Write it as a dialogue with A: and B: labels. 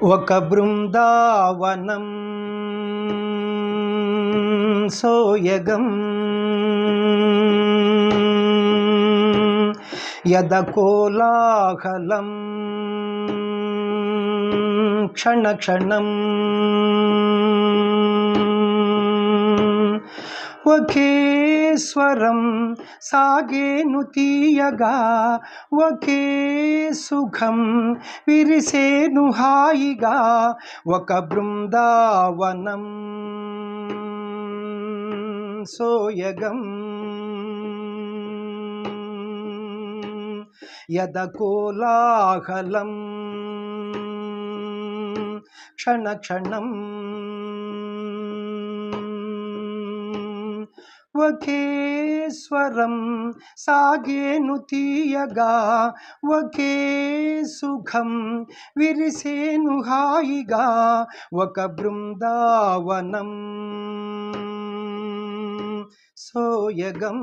A: ఒక బృందావనం సోయగం యదకోలాహలం క్షణ క్షణం ఒకే స్వరం సాగేను తీయగా ఒకే సుఖం విరిసేను హాయిగా ఒక బృందావనం సోయగం యదకోలాహలం క్షణ క్షణం ఒకే స్వరం సాగేను తీయగా ఒకే సుఖం విరిసేను హాయిగా ఒక బృందావనం సోయగం.